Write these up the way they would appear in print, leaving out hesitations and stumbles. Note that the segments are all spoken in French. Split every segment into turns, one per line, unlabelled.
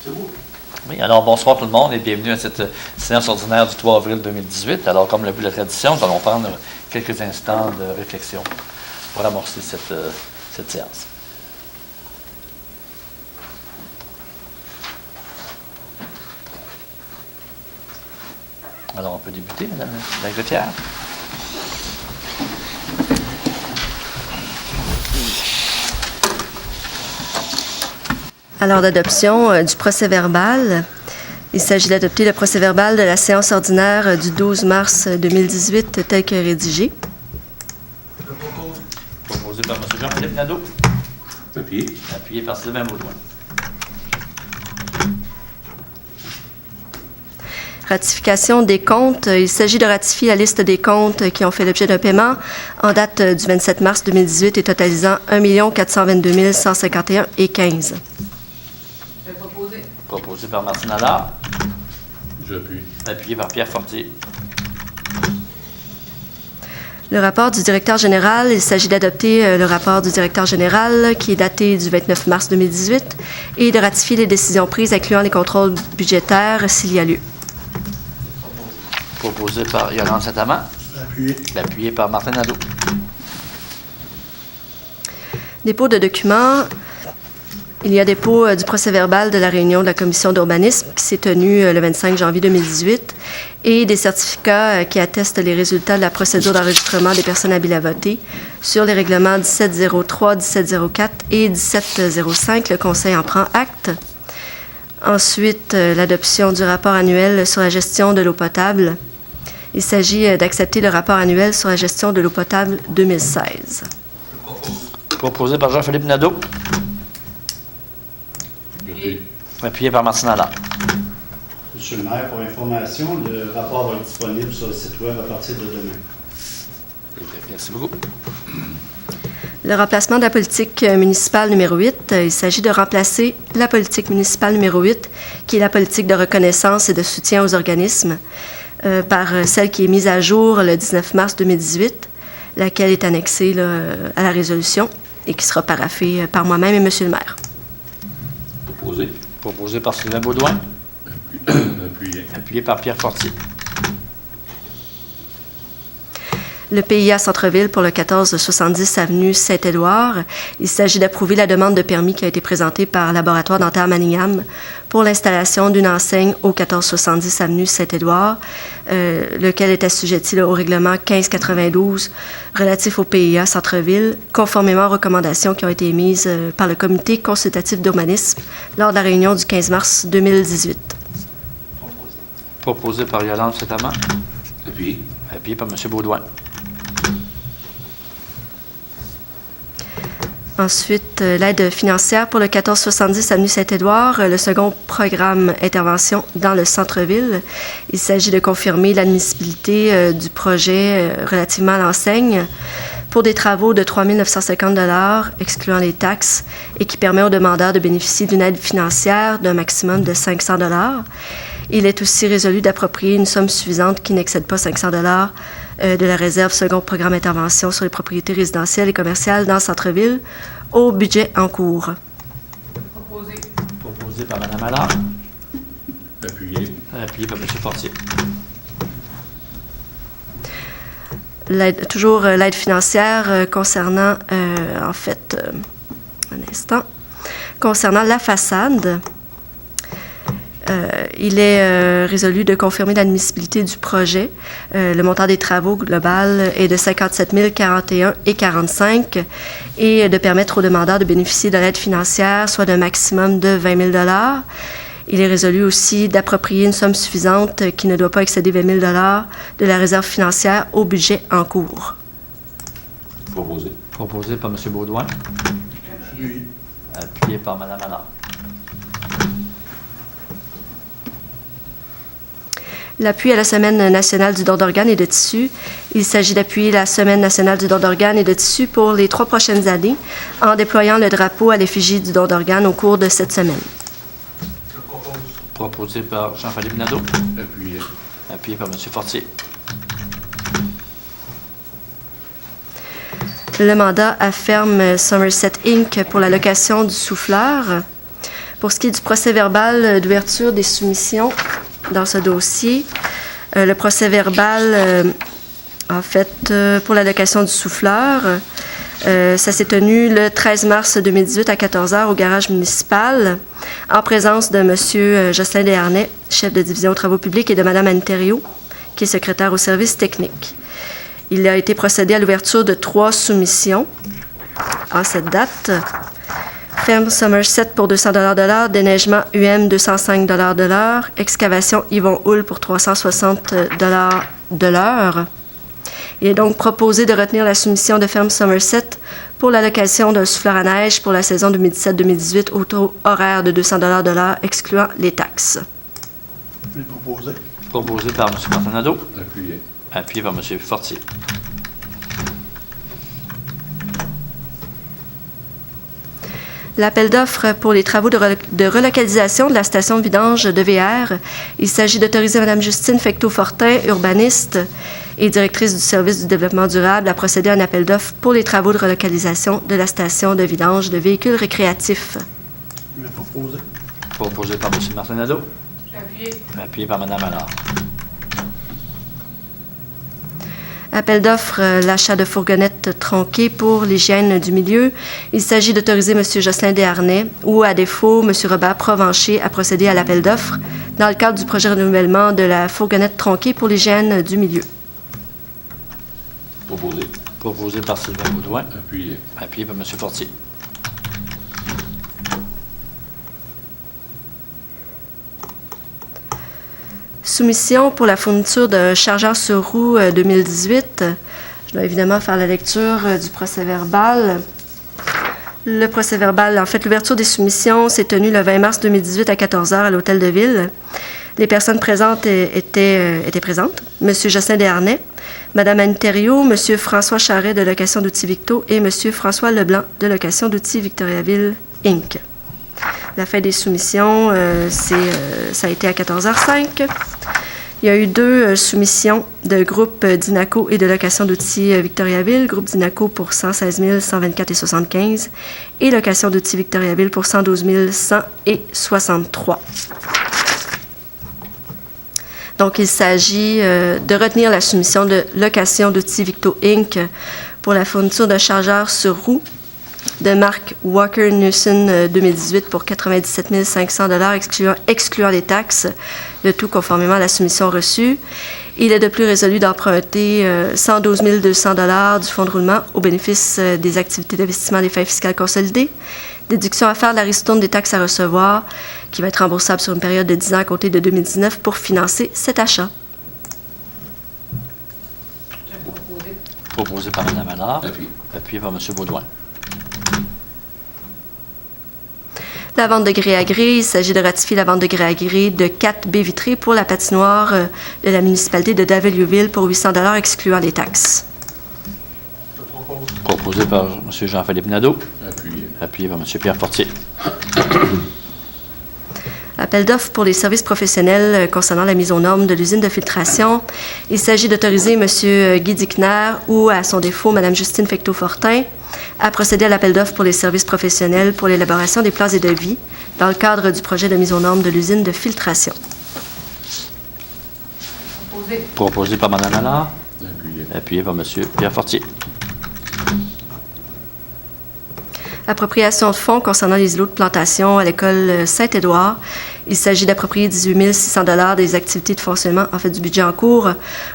Oui, alors bonsoir tout le monde et bienvenue à cette séance ordinaire du 3 avril 2018. Alors, comme l'a vu la tradition, nous allons prendre quelques instants de réflexion pour amorcer cette séance. Alors, on peut débuter, Madame la greffière.
Alors, d'adoption du procès-verbal. Il s'agit d'adopter le procès-verbal de la séance ordinaire du 12 mars 2018 tel que rédigé.
Proposé par M. Jean-Philippe Nadeau.
Appuyé.
Appuyé par Sylvain Baudouin.
Ratification des comptes. Il s'agit de ratifier la liste des comptes qui ont fait l'objet d'un paiement en date du 27 mars 2018 et totalisant 1 422 151,15.
Proposé par Martine Allard.
J'appuie.
Appuyé par Pierre Fortier.
Le rapport du directeur général. Il s'agit d'adopter le rapport du directeur général qui est daté du 29 mars 2018 et de ratifier les décisions prises incluant les contrôles budgétaires s'il y a lieu.
Proposé par Yolande Saint-Amand.
Appuyé.
Appuyé par Martin Nadeau.
Dépôt de documents. Il y a dépôt du procès-verbal de la réunion de la commission d'urbanisme qui s'est tenue le 25 janvier 2018 et des certificats qui attestent les résultats de la procédure d'enregistrement des personnes habiles à voter sur les règlements 1703, 1704 et 1705. Le Conseil en prend acte. Ensuite, l'adoption du rapport annuel sur la gestion de l'eau potable. Il s'agit d'accepter le rapport annuel sur la gestion de l'eau potable 2016.
Proposé par Jean-Philippe Nadeau. Appuyé par Martine Allard.
Monsieur le maire, pour information, le rapport va être disponible sur le site web à partir de demain.
Merci beaucoup.
Le remplacement de la politique municipale numéro 8. Il s'agit de remplacer la politique municipale numéro 8, qui est la politique de reconnaissance et de soutien aux organismes, par celle qui est mise à jour le 19 mars 2018, laquelle est annexée à la résolution et qui sera paraphée par moi-même et Monsieur le maire.
Proposé.
Proposé par Sylvain Baudouin.
Appuyé.
Appuyé par Pierre Fortier.
Le PIA Centre-Ville pour le 1470 avenue Saint-Édouard. Il s'agit d'approuver la demande de permis qui a été présentée par Laboratoire dentaire Manningham pour l'installation d'une enseigne au 1470 avenue Saint-Édouard, lequel est assujetti au règlement 1592 relatif au PIA Centre-Ville, conformément aux recommandations qui ont été émises par le Comité consultatif d'urbanisme lors de la réunion du 15 mars 2018.
Proposé par Yolande Saint-Amand.
Appuyé.
Appuyé par M. Baudouin.
Ensuite, l'aide financière pour le 1470 avenue Saint-Édouard, le second programme intervention dans le centre-ville. Il s'agit de confirmer l'admissibilité du projet relativement à l'enseigne pour des travaux de 3 950 $, excluant les taxes, et qui permet aux demandeurs de bénéficier d'une aide financière d'un maximum de 500 $. Il est aussi résolu d'approprier une somme suffisante qui n'excède pas 500 $ de la réserve second programme intervention sur les propriétés résidentielles et commerciales dans le centre-ville au budget en cours.
Proposé par Mme Allard.
Appuyé.
Appuyé par M. Fortier.
Toujours l'aide financière concernant, concernant la façade. Il est résolu de confirmer l'admissibilité du projet. Le montant des travaux global est de 57 041,45 et de permettre aux demandeurs de bénéficier de l'aide financière, soit d'un maximum de 20 000 $. Il est résolu aussi d'approprier une somme suffisante qui ne doit pas excéder 20 000 $ de la réserve financière au budget en cours.
Proposé.
Proposé par M. Baudouin.
Appuyé.
Appuyé par Mme Allard.
L'appui à la Semaine nationale du don d'organes et de tissus. Il s'agit d'appuyer la Semaine nationale du don d'organes et de tissus pour les 3 prochaines années en déployant le drapeau à l'effigie du don d'organes au cours de cette semaine.
Proposé par Jean-Philippe Nadeau.
Appuyé.
Appuyé par M. Fortier.
Le mandat affirme Somerset Inc. pour la location du souffleur. Pour ce qui est du procès-verbal d'ouverture des soumissions dans ce dossier, le procès-verbal, en fait, pour l'allocation du souffleur, ça s'est tenu le 13 mars 2018 à 14h au garage municipal, en présence de M. Jocelyn Desharnais, chef de division aux travaux publics, et de Mme Anne Thériault, qui est secrétaire au service technique. Il a été procédé à l'ouverture de 3 soumissions en cette date. Ferme Somerset pour 200 de l'heure, déneigement UM 205 de l'heure, excavation Yvon Houle pour 360 de l'heure. Il est donc proposé de retenir la soumission de Ferme Somerset pour l'allocation d'un souffleur à neige pour la saison 2017-2018 au taux horaire de 200 de l'heure, excluant les taxes.
Je vais proposer.
Proposé par M. Martin-Nadeau.
Appuyé.
Appuyé par M. Fortier.
L'appel d'offres pour les travaux de relocalisation de la station de vidange de VR. Il s'agit d'autoriser Mme Justine Fecteau-Fortin, urbaniste et directrice du service du développement durable, à procéder à un appel d'offres pour les travaux de relocalisation de la station de vidange de véhicules récréatifs.
Je vais proposer.
Proposé par M. Martin-Nadeau.
Appuyé.
Appuyé par Mme Allard.
Appel d'offres, l'achat de fourgonnettes tronquées pour l'hygiène du milieu. Il s'agit d'autoriser M. Jocelyn Desharnais ou, à défaut, M. Robert Provencher à procéder à l'appel d'offres dans le cadre du projet de renouvellement de la fourgonnette tronquée pour l'hygiène du milieu.
Proposé.
Proposé par Sylvain Baudouin.
Appuyé.
Appuyé par M. Fortier.
Soumission pour la fourniture d'un chargeur sur roue 2018. Je dois évidemment faire la lecture du procès-verbal. Le procès-verbal, en fait, l'ouverture des soumissions s'est tenue le 20 mars 2018 à 14h à l'Hôtel de Ville. Les personnes présentes étaient présentes. M. Jocelyn Desharnais, Mme Anne Thériault, M. François Charret de Location d'outils Victo et M. François Leblanc de Location d'outils Victoriaville Inc. La fin des soumissions, ça a été à 14h05. Il y a eu 2 soumissions de groupe Dinaco et de location d'outils Victoriaville. Groupe Dinaco pour 116 124,75 et location d'outils Victoriaville pour 112 100,63. Donc, il s'agit de retenir la soumission de location d'outils Victo Inc. pour la fourniture de chargeurs sur roue de marque Walker Newson 2018 pour 97 500 excluant les taxes, le tout conformément à la soumission reçue. Il est de plus résolu d'emprunter 112 200 du fonds de roulement au bénéfice des activités d'investissement des fins fiscales consolidées, déduction à faire de la ristourne des taxes à recevoir, qui va être remboursable sur une période de 10 ans à compter de 2019 pour financer cet achat.
Proposé par Mme Allard.
Appuyé.
Appuyé par M. Baudouin.
La vente de gré à gré, il s'agit de ratifier la vente de gré à gré de 4 baies vitrées pour la patinoire de la municipalité de Davelieuville pour 800 excluant les taxes.
Je propose.
Proposé par M. Jean-Philippe Nadeau.
Appuyé.
Appuyé par M. Pierre Fortier.
Appel d'offres pour les services professionnels concernant la mise aux normes de l'usine de filtration. Il s'agit d'autoriser M. Guy Dickner ou, à son défaut, Mme Justine Fecteau-Fortin à procéder à l'appel d'offres pour les services professionnels pour l'élaboration des plans et devis dans le cadre du projet de mise aux normes de l'usine de filtration.
Proposé par Mme Allard.
Appuyé.
Appuyé par M. Pierre Fortier.
Appropriation de fonds concernant les îlots de plantation à l'école Saint-Édouard. Il s'agit d'approprier 18 600 des activités de fonctionnement, en fait du budget en cours,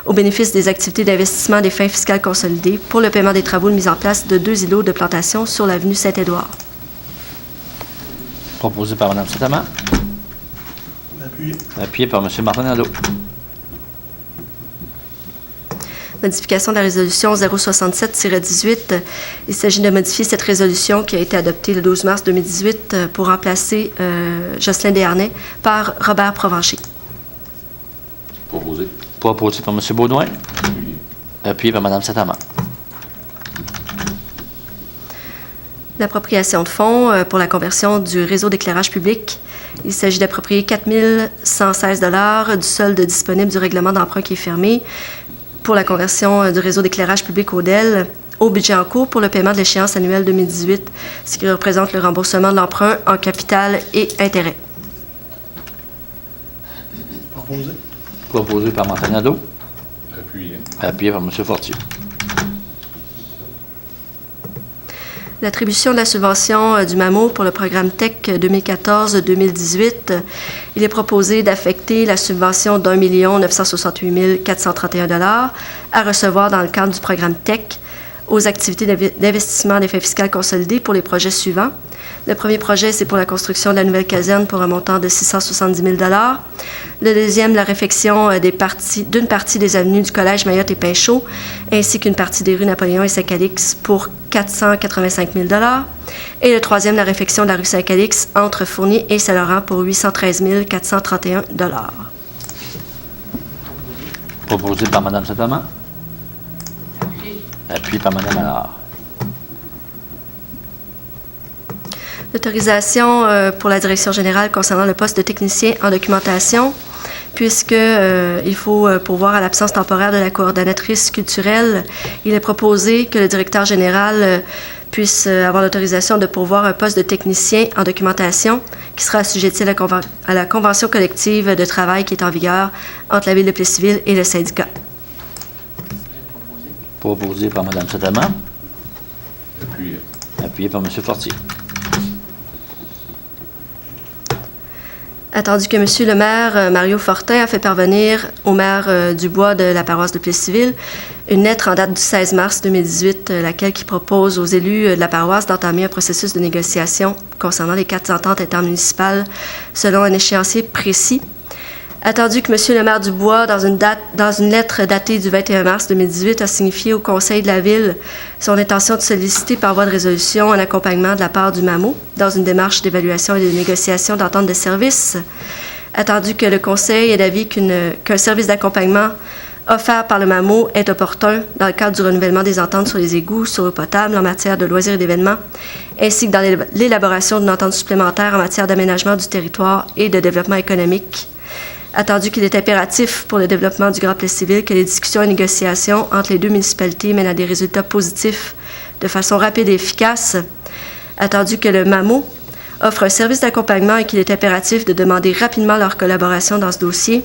au bénéfice des activités d'investissement des fins fiscales consolidées pour le paiement des travaux de mise en place de 2 îlots de plantation sur l'avenue Saint-Édouard.
Proposé par Mme Saint-Amand.
Appuyé.
Appuyé par M. Martin-Nadeau.
Modification de la résolution 067-18. Il s'agit de modifier cette résolution qui a été adoptée le 12 mars 2018 pour remplacer Jocelyn Desharnais par Robert Provencher.
Proposé.
Proposé par M. Baudouin.
Appuyé.
Appuyé par Mme Saint-Amand.
L'appropriation de fonds pour la conversion du réseau d'éclairage public. Il s'agit d'approprier 4 116 du solde disponible du règlement d'emprunt qui est fermé pour la conversion du réseau d'éclairage public ODEL au budget en cours pour le paiement de l'échéance annuelle 2018, ce qui représente le remboursement de l'emprunt en capital et intérêts.
Proposé.
Proposé par M. Nadeau.
Appuyé.
Appuyé par M. Fortier.
L'attribution de la subvention du MAMO pour le programme TEC 2014-2018, il est proposé d'affecter la subvention d'1 968 431 $ à recevoir dans le cadre du programme TEC aux activités d'investissement d'effets fiscaux consolidés pour les projets suivants. Le premier projet, c'est pour la construction de la nouvelle caserne pour un montant de 670 000 $. Le deuxième, la réfection d'une partie des avenues du Collège Mayotte et Pinchot, ainsi qu'une partie des rues Napoléon et Saint-Calix pour 485 000 $. Et le troisième, la réfection de la rue Saint-Calix entre Fournier et Saint-Laurent pour 813 431 $.
Proposé par Mme Saint-Amand. Appuyé par Mme Allard.
L'autorisation pour la direction générale concernant le poste de technicien en documentation, puisque il faut pourvoir à l'absence temporaire de la coordonnatrice culturelle. Il est proposé que le directeur général puisse avoir l'autorisation de pourvoir un poste de technicien en documentation qui sera assujetti à la convention collective de travail qui est en vigueur entre la Ville de Plessisville et le syndicat.
Proposé par Mme Saint-Amand.
Appuyé.
Appuyé par M. Fortier.
Attendu que M. le maire Mario Fortin a fait parvenir au maire Dubois de la paroisse de Plessisville une lettre en date du 16 mars 2018, laquelle qui propose aux élus de la paroisse d'entamer un processus de négociation concernant les 4 ententes intermunicipales selon un échéancier précis. Attendu que M. le maire Dubois, dans une lettre datée du 21 mars 2018, a signifié au Conseil de la Ville son intention de solliciter par voie de résolution un accompagnement de la part du MAMO dans une démarche d'évaluation et de négociation d'entente de service. Attendu que le Conseil est d'avis qu'un service d'accompagnement offert par le MAMO est opportun dans le cadre du renouvellement des ententes sur les égouts, sur l'eau potable, en matière de loisirs et d'événements, ainsi que dans l'élaboration d'une entente supplémentaire en matière d'aménagement du territoire et de développement économique. Attendu qu'il est impératif pour le développement du Grand Plessisville que les discussions et négociations entre les deux municipalités mènent à des résultats positifs de façon rapide et efficace. Attendu que le MAMO offre un service d'accompagnement et qu'il est impératif de demander rapidement leur collaboration dans ce dossier.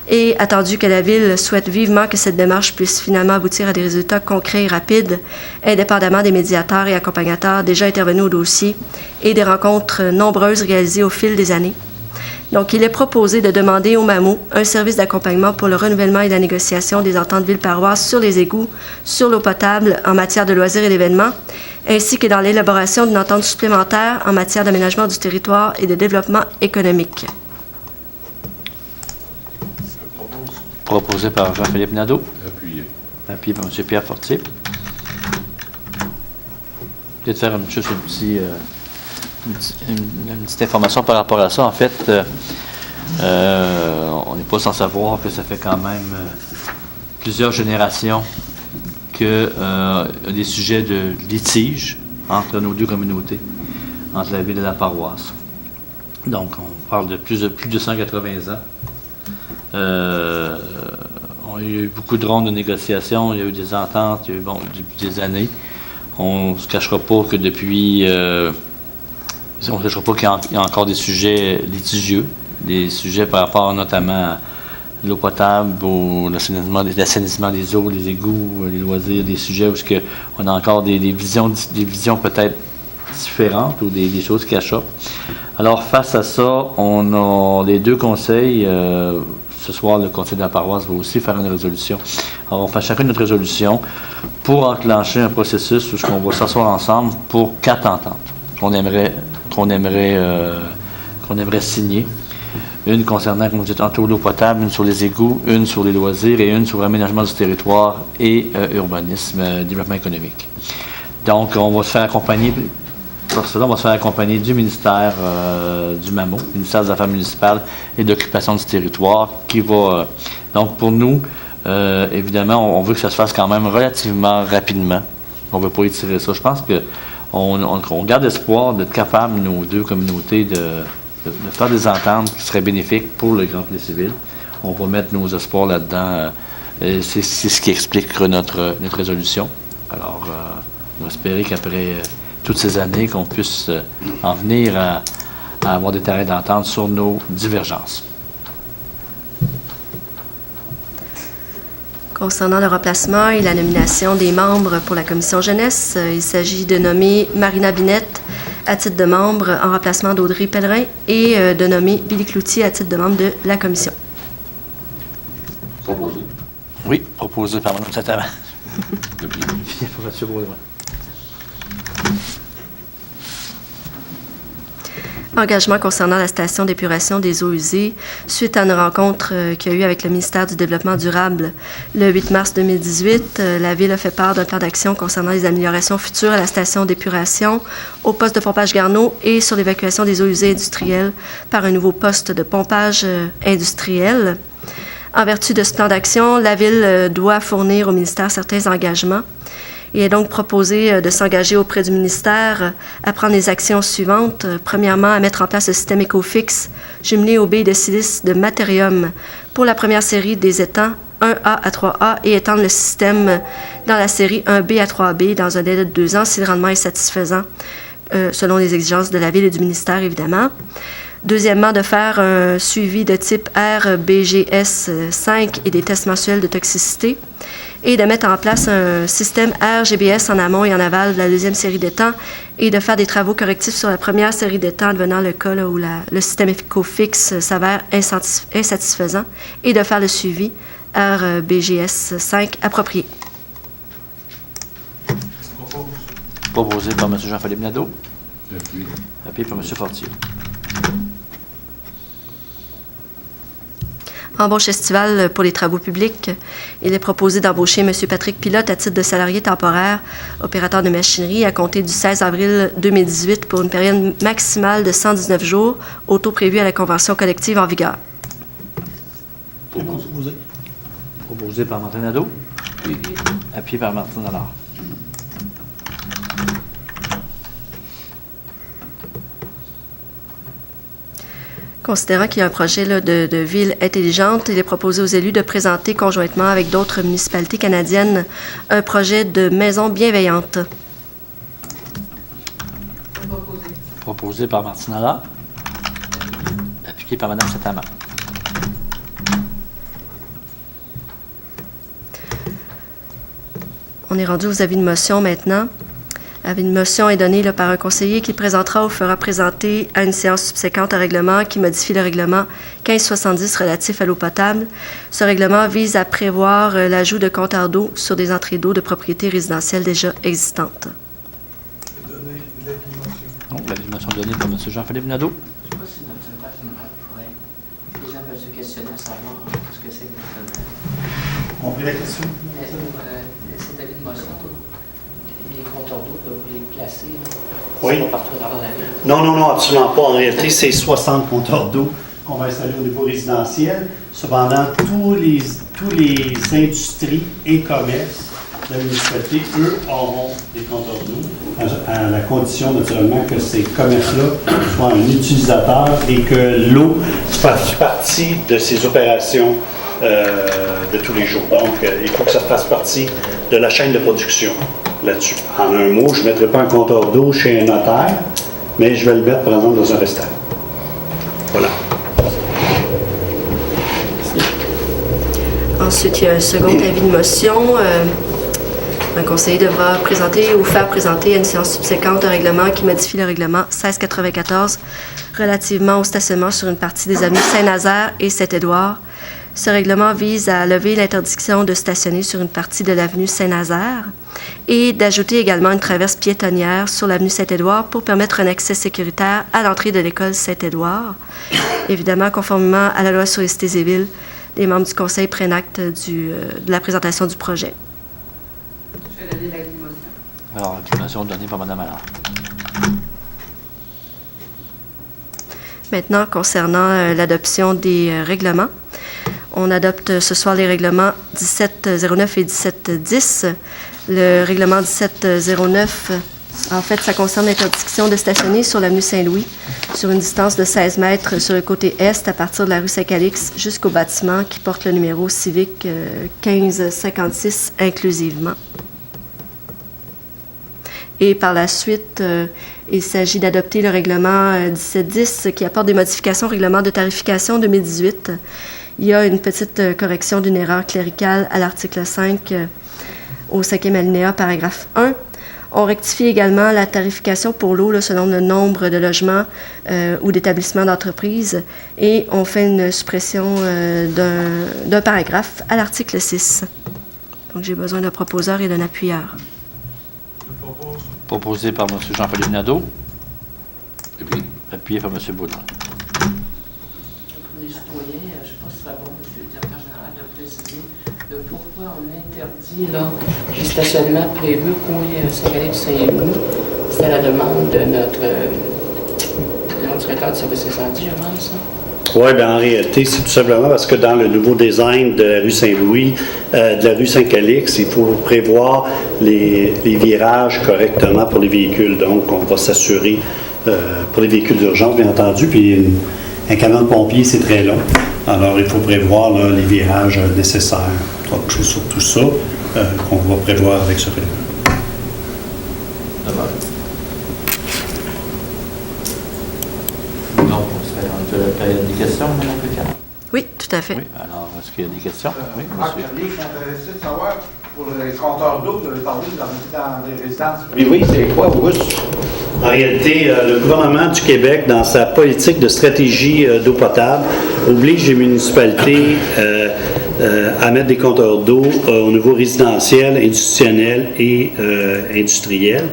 Et attendu que la Ville souhaite vivement que cette démarche puisse finalement aboutir à des résultats concrets et rapides, indépendamment des médiateurs et accompagnateurs déjà intervenus au dossier et des rencontres nombreuses réalisées au fil des années. Donc, il est proposé de demander au MAMO un service d'accompagnement pour le renouvellement et la négociation des ententes ville-paroisse sur les égouts, sur l'eau potable en matière de loisirs et d'événements, ainsi que dans l'élaboration d'une entente supplémentaire en matière d'aménagement du territoire et de développement économique.
Proposé par Jean-Philippe Nadeau.
Appuyé.
Appuyé par M. Pierre Fortier. Peut-être faire juste une petite information par rapport à ça. En fait, on n'est pas sans savoir que ça fait quand même plusieurs générations qu'il y a des sujets de litige entre nos deux communautés, entre la ville et la paroisse. Donc, on parle de plus de 180 ans. Il y a eu beaucoup de rondes de négociations, il y a eu des ententes, il y a eu depuis des années. On ne se cachera pas que depuis... on ne cachera pas qu'il y a encore des sujets litigieux, des sujets par rapport notamment à l'eau potable, au l'assainissement des eaux, les égouts, les loisirs, des sujets où on a encore des visions peut-être différentes ou des choses qui achoppent. Alors, face à ça, on a les deux conseils. Ce soir, le conseil de la paroisse va aussi faire une résolution. Alors, on fait chacun notre résolution pour enclencher un processus où on va s'asseoir ensemble pour 4 ententes qu'on aimerait signer. Une concernant, comme je disais tantôt, l'eau potable, une sur les égouts, une sur les loisirs et une sur l'aménagement du territoire et urbanisme, développement économique. Donc, on va se faire accompagner, pour cela, on va se faire accompagner du ministère du MAMO, ministère des Affaires municipales et d'occupation du territoire, qui va... donc, pour nous, évidemment, on veut que ça se fasse quand même relativement rapidement. On ne veut pas étirer ça. Je pense qu'on garde espoir d'être capable, nos deux communautés, de faire des ententes qui seraient bénéfiques pour le Grand Plessisville. On va mettre nos espoirs là-dedans. C'est ce qui explique notre résolution. Alors, on va espérer qu'après toutes ces années, qu'on puisse en venir à avoir des terrains d'entente sur nos divergences.
Concernant le remplacement et la nomination des membres pour la commission jeunesse, il s'agit de nommer Marina Binette à titre de membre en remplacement d'Audrey Pellerin et de nommer Billy Cloutier à titre de membre de la commission.
Proposé.
Oui, proposé par Mme Saint-Amand.
Depuis.
Puis pour M. Baudouin.
Engagement concernant la station d'épuration des eaux usées suite à une rencontre qu'il y a eu avec le ministère du Développement durable le 8 mars 2018. La Ville a fait part d'un plan d'action concernant les améliorations futures à la station d'épuration, au poste de pompage Garneau et sur l'évacuation des eaux usées industrielles par un nouveau poste de pompage industriel. En vertu de ce plan d'action, la Ville doit fournir au ministère certains engagements. Il est donc proposé de s'engager auprès du ministère à prendre les actions suivantes. Premièrement, à mettre en place le système EcoFix jumelé aux billes de silice de Materium pour la première série des étangs 1A à 3A et étendre le système dans la série 1B à 3B dans un délai de 2 ans si le rendement est satisfaisant, selon les exigences de la Ville et du ministère, évidemment. Deuxièmement, de faire un suivi de type RBGS 5 et des tests mensuels de toxicité. Et de mettre en place un système RGBS en amont et en aval de la deuxième série d'étangs et de faire des travaux correctifs sur la première série d'étangs, devenant le cas là, où le système EcoFix s'avère insatisfaisant, et de faire le suivi RBGS 5 approprié.
Proposé par M. Jean-Philippe Nadeau.
Depuis.
Appuyé par M. Fortier.
Embauche estivale pour les travaux publics. Il est proposé d'embaucher M. Patrick Pilote à titre de salarié temporaire, opérateur de machinerie, à compter du 16 avril 2018 pour une période maximale de 119 jours, au taux prévu à la convention collective en vigueur.
Proposé.
Proposé par Martin Nadeau.
Oui.
Appuyé par Martin Allard.
Considérant qu'il y a un projet là, de ville intelligente, il est proposé aux élus de présenter conjointement avec d'autres municipalités canadiennes un projet de maison bienveillante.
Proposé par Martin Allard. Appuyé par Mme Saint-Amand.
On est rendu aux avis de motion maintenant. Avis de motion est donné là, par un conseiller qui présentera ou fera présenter à une séance subséquente un règlement qui modifie le règlement 1570 relatif à l'eau potable. Ce règlement vise à prévoir l'ajout de compteurs d'eau sur des entrées d'eau de propriétés résidentielles déjà existantes.
L'avis de motion donné par M. Jean-Philippe Nadeau.
Je ne sais pas si notre secrétaire général pourrait, si les gens veulent se questionner à savoir ce que c'est exactement.
On prie la question.
C'est d'avis de motion. Les compteurs d'eau, vous les placer.
Oui.
Pas partout dans la ville.
Non, absolument pas. En réalité, c'est 60 compteurs d'eau qu'on va installer au niveau résidentiel. Cependant, tous les industries et commerces de la municipalité, eux, auront des compteurs d'eau, à la condition, naturellement, que ces commerces-là soient un utilisateur et que l'eau fasse partie de ces opérations de tous les jours. Donc, il faut que ça fasse partie de la chaîne de production là-dessus. En un mot, je ne mettrai pas un compteur d'eau chez un notaire, mais je vais le mettre, par exemple, dans un restaurant. Voilà.
Ensuite, il y a un second avis de motion. Un conseiller devra présenter ou faire présenter à une séance subséquente un règlement qui modifie le règlement 1694 relativement au stationnement sur une partie des avenues Saint-Nazaire et Saint-Édouard. Ce règlement vise à lever l'interdiction de stationner sur une partie de l'avenue Saint-Nazaire et d'ajouter également une traverse piétonnière sur l'avenue Saint-Édouard pour permettre un accès sécuritaire à l'entrée de l'école Saint-Édouard. Évidemment, conformément à la loi sur les cités et villes, les membres du conseil prennent acte de la présentation du projet.
Je vais donner l'avis de motion.
Alors, l'avis de motion donnée par Mme Allard.
Maintenant, concernant l'adoption des règlements, on adopte ce soir les règlements 1709 et 1710. Le règlement 1709, en fait, ça concerne l'interdiction de stationner sur l'avenue Saint-Louis sur une distance de 16 mètres sur le côté est à partir de la rue Saint-Calix jusqu'au bâtiment qui porte le numéro civique 1556 inclusivement. Et par la suite, il s'agit d'adopter le règlement 1710 qui apporte des modifications au règlement de tarification 2018. Il y a une petite correction d'une erreur cléricale à l'article 5 au 5e alinéa, paragraphe 1. On rectifie également la tarification pour l'eau selon le nombre de logements ou d'établissements d'entreprise et on fait une suppression d'un paragraphe à l'article 6. Donc, j'ai besoin d'un proposeur et d'un appuyeur.
Proposé par M. Jean-Philippe Nadeau,
Et puis,
appuyé par M. Baudouin.
Pour les citoyens, je ne sais pas si c'est bon, M. le directeur général, de préciser pourquoi on interdit là, les stationnements prévus au coin Saint-Galais-Saint-Louis. C'est à la demande de notre directeur de service incendie, je pense.
Oui, bien en réalité, c'est tout simplement parce que dans le nouveau design de la rue Saint-Louis, de la rue Saint-Calix, il faut prévoir les virages correctement pour les véhicules. Donc, on va s'assurer pour les véhicules d'urgence, bien entendu, puis un camion de pompier, c'est très long. Alors, il faut prévoir là, les virages nécessaires. Donc, c'est surtout ça qu'on va prévoir avec ce règlement.
D'accord. Donc, on serait rendu à la période des questions, Mme Pécan.
Oui, tout à fait.
Oui, alors, est-ce qu'il y a des questions? Oui,
Marc
monsieur.
Carlier, je suis intéressé de savoir, pour les compteurs d'eau, vous avez parlé de la remise dans les résidences.
Oui, c'est quoi, Auguste? En réalité, le gouvernement du Québec, dans sa politique de stratégie d'eau potable, oblige les municipalités à mettre des compteurs d'eau au niveau résidentiel, institutionnel et industriel.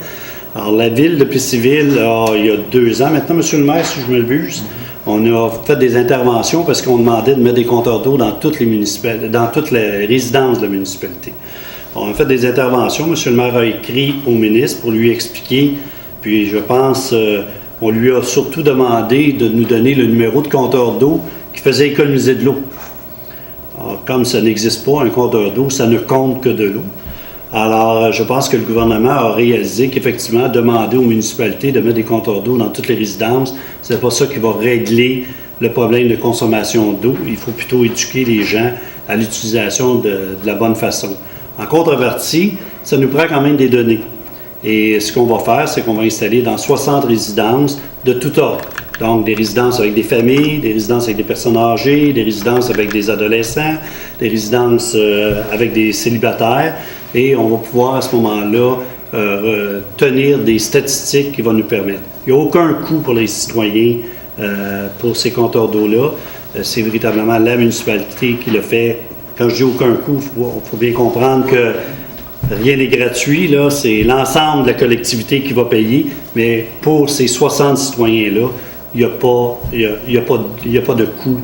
Alors, la ville de Plessisville, il y a 2 ans maintenant, M. le maire, si je me l'abuse, on a fait des interventions parce qu'on demandait de mettre des compteurs d'eau dans toutes les résidences de la municipalité. On a fait des interventions. M. le maire a écrit au ministre pour lui expliquer. Puis je pense, on lui a surtout demandé de nous donner le numéro de compteur d'eau qui faisait économiser de l'eau. Alors, comme ça n'existe pas, un compteur d'eau, ça ne compte que de l'eau. Alors, je pense que le gouvernement a réalisé qu'effectivement, demander aux municipalités de mettre des compteurs d'eau dans toutes les résidences, c'est pas ça qui va régler le problème de consommation d'eau. Il faut plutôt éduquer les gens à l'utilisation de la bonne façon. En contrepartie, ça nous prend quand même des données. Et ce qu'on va faire, c'est qu'on va installer dans 60 résidences de tout ordre. Donc, des résidences avec des familles, des résidences avec des personnes âgées, des résidences avec des adolescents, des résidences avec des célibataires. Et on va pouvoir, à ce moment-là, tenir des statistiques qui vont nous permettre. Il n'y a aucun coût pour les citoyens pour ces compteurs d'eau-là. C'est véritablement la municipalité qui le fait. Quand je dis aucun coût, il faut bien comprendre que rien n'est gratuit, là, c'est l'ensemble de la collectivité qui va payer, mais pour ces 60 citoyens-là, il n'y a pas de coût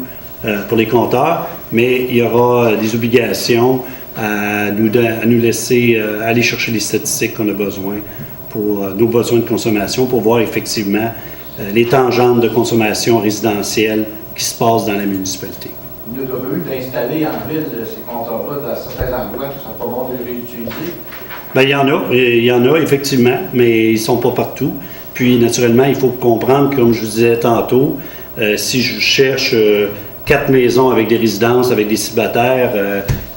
pour les compteurs, mais il y aura des obligations à nous laisser aller chercher les statistiques qu'on a besoin pour nos besoins de consommation, pour voir effectivement les tangentes de consommation résidentielle qui se passent dans la municipalité.
Il y a eu d'installer en ville ces compteurs-là dans certains endroits qui ne sont pas bons de les réutiliser.
Bien, il y en a effectivement, mais ils ne sont pas partout. Puis, naturellement, il faut comprendre, comme je vous disais tantôt, si je cherche 4 maisons avec des résidences, avec des célibataires,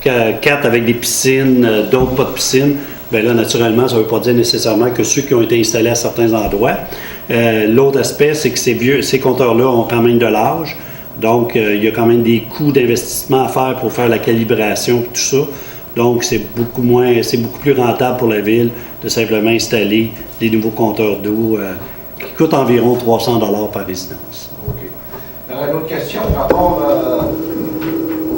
4 avec des piscines, d'autres pas de piscine, bien là, naturellement, ça ne veut pas dire nécessairement que ceux qui ont été installés à certains endroits. L'autre aspect, c'est que ces compteurs-là ont quand même de l'âge. Donc, il y a quand même des coûts d'investissement à faire pour faire la calibration et tout ça. Donc, c'est beaucoup plus rentable pour la ville de simplement installer des nouveaux compteurs d'eau qui coûtent environ 300 $ par résidence.
OK. Une autre question, par rapport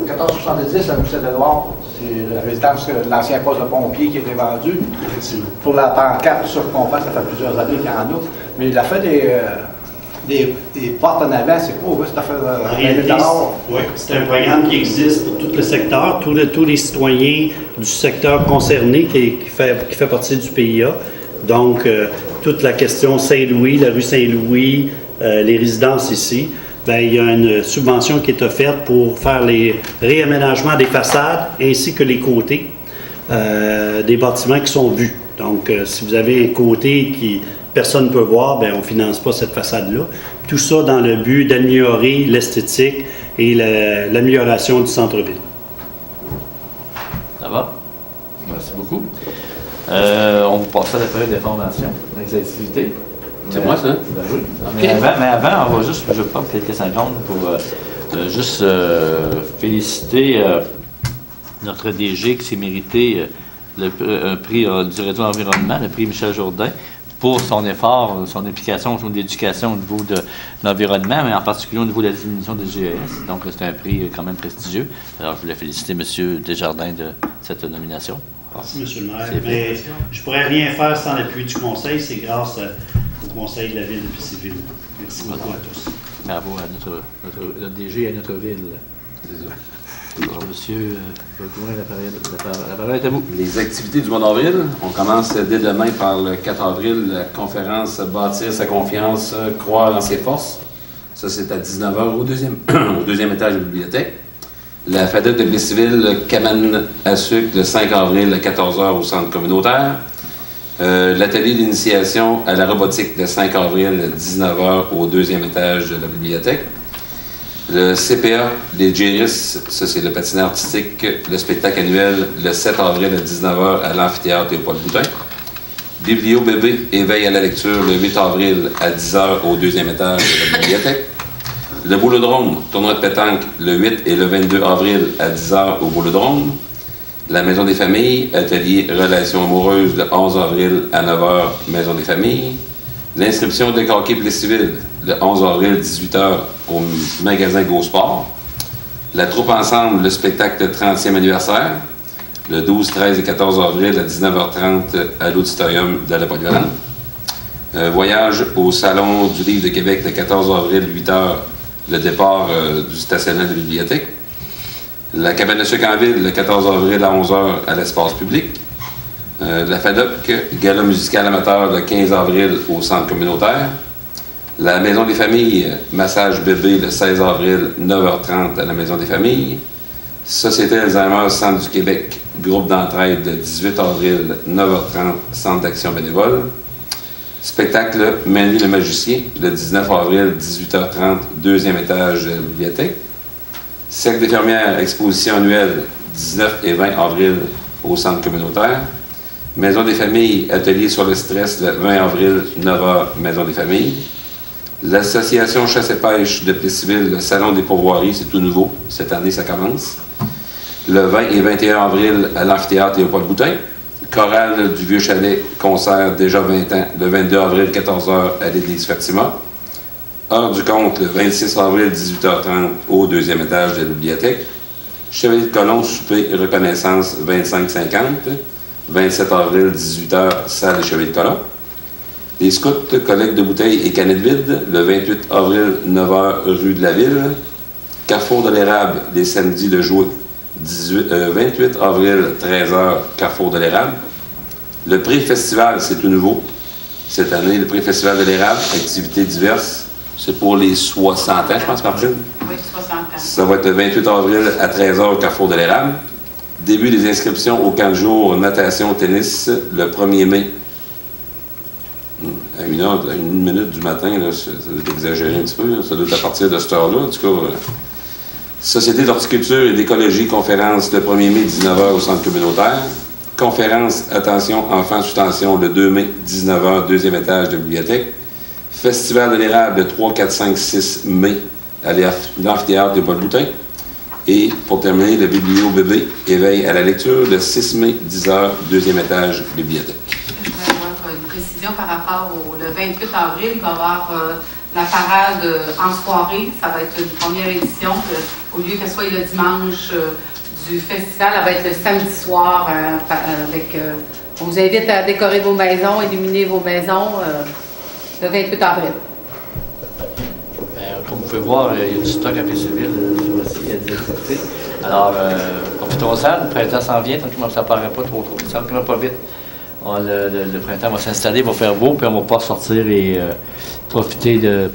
au 1470 à Saint-Édouard, c'est la résidence de l'ancien poste de pompier qui a été vendu. Pour la pancarte, sur qu'on fait, ça fait plusieurs années qu'il y en a. Mais il a fait des portes en avant, c'est quoi, Auguste?
En réalité, oui, c'est un programme qui existe pour tout le secteur, tous les citoyens du secteur concerné qui fait partie du PIA. Donc, toute la question Saint-Louis, la rue Saint-Louis, les résidences ici, bien, il y a une subvention qui est offerte pour faire les réaménagements des façades ainsi que les côtés des bâtiments qui sont vus. Donc, si vous avez un côté qui personne ne peut voir, bien, on ne finance pas cette façade-là. Tout ça dans le but d'améliorer l'esthétique et l'amélioration du centre-ville.
Ça va? Merci beaucoup. On vous passe à la période d'information, des activités.
C'est moi, ça?
Ben oui. Mais avant, on va juste, je prends quelques secondes pour juste féliciter notre DG qui s'est mérité un prix du réseau environnement, le prix Michel Jourdain, pour son effort, son implication au niveau de l'éducation au niveau de l'environnement, mais en particulier au niveau de la diminution des GES. Donc, c'est un prix quand même prestigieux. Alors, je voulais féliciter M. Desjardins de cette nomination.
Merci, M. le maire. Mais je ne pourrais rien faire sans l'appui du conseil. C'est grâce au conseil de la ville de Plessisville. Merci beaucoup à tous.
Bravo à notre DG et à notre ville. Alors, monsieur Baudouin, la parole est à vous.
Les activités du mois d'avril, on commence dès demain par le 4 avril, la conférence Bâtir sa confiance, croire en ses forces. Ça, c'est à 19h au deuxième étage de la bibliothèque. La FADEC de Plessisville, cabane à sucre, le 5 avril à 14h au centre communautaire. L'atelier d'initiation à la robotique, le 5 avril à 19h au deuxième étage de la bibliothèque. Le CPA des GIRIS, ça c'est le patinage artistique, le spectacle annuel le 7 avril à 19h à l'amphithéâtre Léopold-Boutin. Biblio bébé, éveil à la lecture le 8 avril à 10h au deuxième étage de la bibliothèque. Le Boulodrome, tournoi de pétanque le 8 et le 22 avril à 10h au Boulodrome. La Maison des familles, atelier relations amoureuses le 11 avril à 9h, Maison des familles. L'inscription de hockey Plessisville le 11 avril 18h au magasin Go Sport. La troupe ensemble, le spectacle 30e anniversaire le 12, 13 et 14 avril à 19h30 à l'auditorium de la Polyvalente. Voyage au Salon du Livre de Québec le 14 avril 8h, le départ du stationnement de la bibliothèque. La cabane de sucre en ville le 14 avril à 11h à l'espace public. La FADOC, gala musical amateur le 15 avril au centre communautaire. La Maison des familles, massage bébé le 16 avril, 9h30 à la Maison des familles. Société Alzheimer, Centre du Québec, groupe d'entraide le 18 avril, 9h30, Centre d'action bénévole. Spectacle Manu le magicien, le 19 avril, 18h30, deuxième étage de la bibliothèque. Cercle d'infirmières, exposition annuelle, 19 et 20 avril au centre communautaire. Maison des familles, atelier sur le stress, le 20 avril, 9h, Maison des familles. L'association Chasse et Pêche de Plessisville, le Salon des pourvoiries, c'est tout nouveau. Cette année, ça commence. Le 20 et 21 avril, à l'amphithéâtre Léopold-Boutin. Chorale du Vieux Chalet, concert déjà 20 ans, le 22 avril, 14h, à l'église Fatima. Heure du compte, le 26 avril, 18h30, au deuxième étage de la bibliothèque. Chevalier de colon, souper et reconnaissance, 25-50. 27 avril, 18h, salle des Chevaliers de colon. Les scouts, collecte de bouteilles et canettes vides, le 28 avril, 9h, rue de la Ville. Carrefour de l'érable, les samedis de juin, 28 avril, 13h, Carrefour de l'érable. Le prix festival, c'est tout nouveau. Cette année, le prix festival de l'érable, activités diverses, c'est pour les 60 ans, je pense, Martine?
Oui, 60 ans.
Ça va être le 28 avril à 13h, Carrefour de l'érable. Début des inscriptions au camp de jour natation tennis le 1er mai. À 1 minute du matin, là, ça doit exagérer un petit peu. Là. Ça doit être à partir de cette heure-là. En tout cas, Société d'horticulture et d'écologie, conférence le 1er mai, 19h au centre communautaire. Conférence Attention, enfants sous tension le 2 mai, 19h, deuxième étage de la bibliothèque. Festival de l'érable le 3, 4, 5, 6 mai à l'amphithéâtre de Léopold-Boutin. Et pour terminer, le biblio bébé, éveil à la lecture le 6 mai, 10h, deuxième étage, bibliothèque.
Je voudrais avoir une précision par rapport au le 28 avril. Il va y avoir la parade en soirée. Ça va être une première édition. Au lieu qu'elle soit le dimanche du festival, elle va être le samedi soir. On vous invite à décorer vos maisons, illuminer vos maisons le 28 avril.
Comme vous pouvez voir, il y a du stock à Plessisville, aussi, il y a des activités. Alors, profitons-en, le printemps s'en vient, donc ça ne paraît pas trop. Ça ne va pas vite. Le printemps va s'installer, va faire beau, puis on va pouvoir sortir et profiter de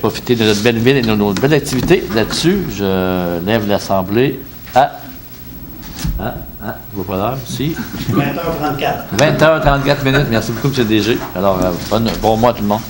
notre belle ville et de nos belles activités. Là-dessus, je lève l'Assemblée à... je vois pas l'heure, si.
20h34.
20h34 minutes. Merci beaucoup, M. le DG. Alors, bon mois à tout le monde.